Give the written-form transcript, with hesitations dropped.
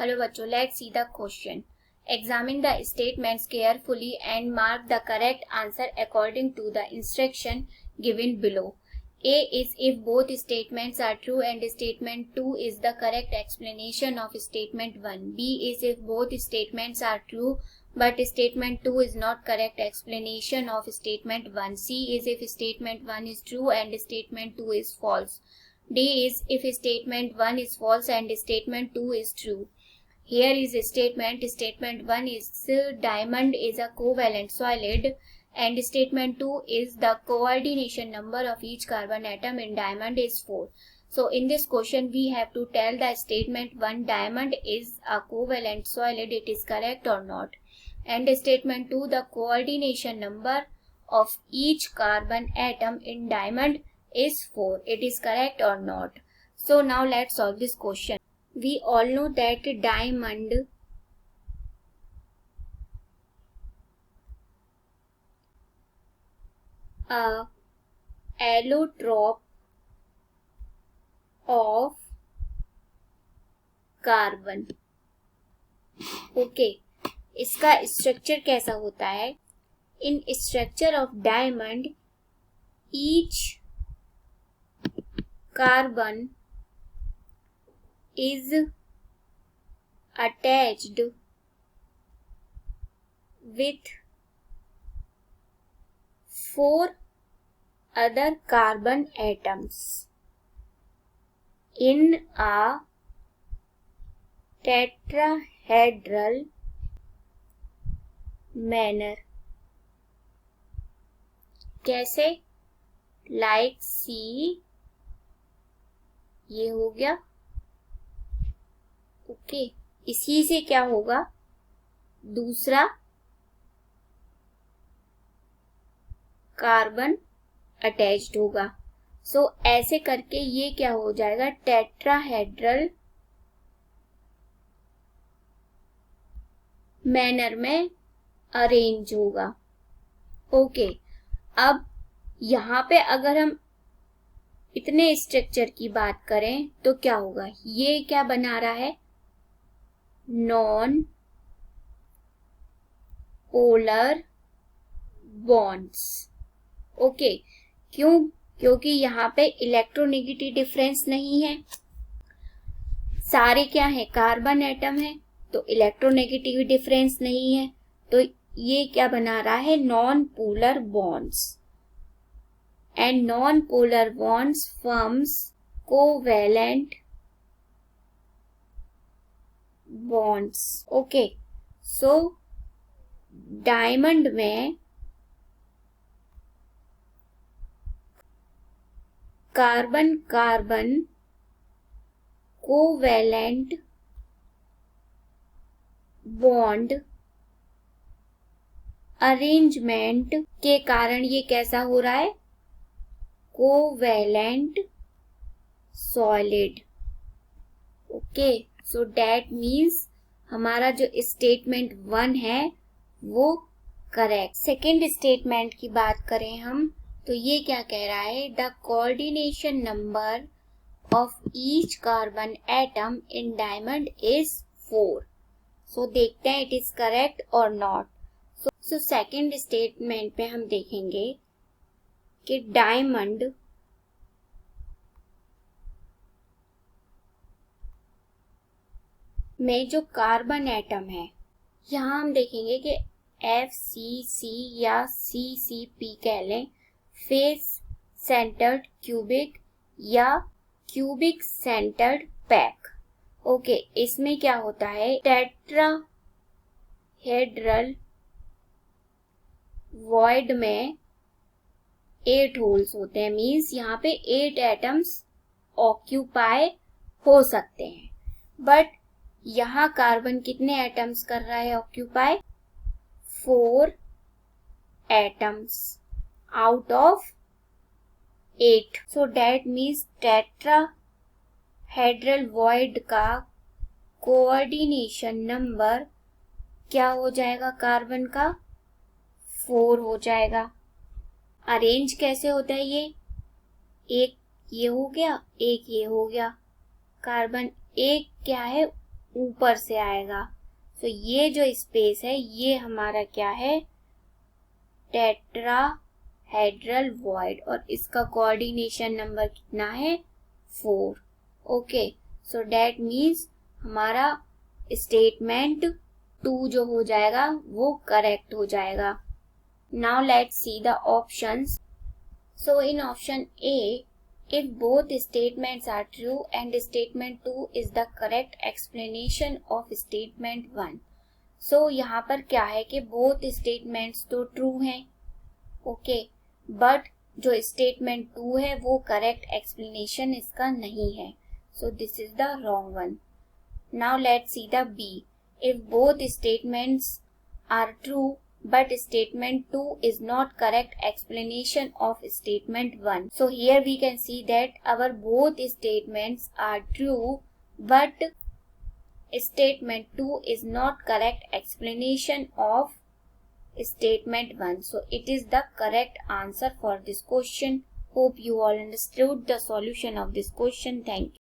Hello bachcho, let's see the question. Examine the statements carefully and mark the correct answer according to the instruction given below. A is if both statements are true and statement 2 is the correct explanation of statement 1. B is if both statements are true but statement 2 is not correct explanation of statement 1. C is if statement 1 is true and statement 2 is false. D is if statement 1 is false and statement 2 is true. Here is a statement. Statement 1 is diamond is a covalent solid and statement 2 is the coordination number of each carbon atom in diamond is 4. So in this question we have to tell the statement 1 diamond is a covalent solid, it is correct or not. And statement 2 the coordination number of each carbon atom in diamond is 4, it is correct or not. So now let's solve this question. We all know that diamond a allotrope of carbon. Okay, इसका structure कैसा होता है? इन structure of diamond each carbon is attached with 4 other carbon atoms in a tetrahedral manner. कैसे? Like C, ये हो गया. Okay, इसी से क्या होगा? दूसरा कार्बन अटैच्ड होगा. सो ऐसे करके ये क्या हो जाएगा? टेट्राहेड्रल मैनर में अरेंज होगा. ओके, अब यहां पे अगर हम इतने स्ट्रक्चर की बात करें तो क्या होगा? ये क्या बना रहा है? Non polar bonds. ओके, क्यों? क्योंकि यहाँ पे इलेक्ट्रोनेगेटिव डिफरेंस नहीं है. सारे क्या है? कार्बन एटम है, तो इलेक्ट्रोनेगेटिव डिफरेंस नहीं है. तो ये क्या बना रहा है? Non polar bonds. And non-polar bonds forms covalent bonds. Okay, so diamond में carbon carbon covalent bond arrangement के कारण ये कैसा हो रहा है? Covalent solid. Okay, so that means हमारा जो स्टेटमेंट 1 है वो करेक्ट. सेकेंड स्टेटमेंट की बात करें हम तो ये क्या कह रहा है? The coordination number of each carbon atom in diamond is 4. सो देखते हैं इट इज करेक्ट और नॉट. सो सेकेंड स्टेटमेंट पे हम देखेंगे कि डायमंड में जो कार्बन एटम है, यहां हम देखेंगे कि FCC या CCP कह लें, फेस सेंटर्ड क्यूबिक या क्यूबिक सेंटर्ड पैक. ओके, इसमें क्या होता है? टेट्राहेड्रल वॉइड में 8 होल्स होते हैं. मीन्स यहाँ पे 8 एटम्स ऑक्यूपाई हो सकते हैं. बट यहाँ कार्बन कितने एटम्स कर रहा है occupy? 4 atoms out of 8. So that means tetrahedral void का कोऑर्डिनेशन नंबर क्या हो जाएगा? कार्बन का 4 हो जाएगा. अरेंज कैसे होता है? ये एक ये हो गया, एक ये हो गया. कार्बन एक क्या है? ऊपर से आएगा। तो ये जो स्पेस है ये हमारा क्या है, टेट्राहेड्रल वॉइड, और इसका कोऑर्डिनेशन नंबर कितना है, 4। ओके, सो दैट मीन्स हमारा स्टेटमेंट 2 जो हो जाएगा वो करेक्ट हो जाएगा। Now let's see the options. So in option A, if both statements are true and statement 2 is the correct explanation of statement 1. So यहाँ पर क्या है कि both statements तो true हैं, ओके, बट जो statement 2 है वो correct explanation इसका नहीं है, so this is the wrong one. Now let's see the B. If both statements are true but statement 2 is not correct explanation of statement 1. So here we can see that our both statements are true but statement 2 is not correct explanation of statement 1. So it is the correct answer for this question. Hope you all understood the solution of this question. Thank you.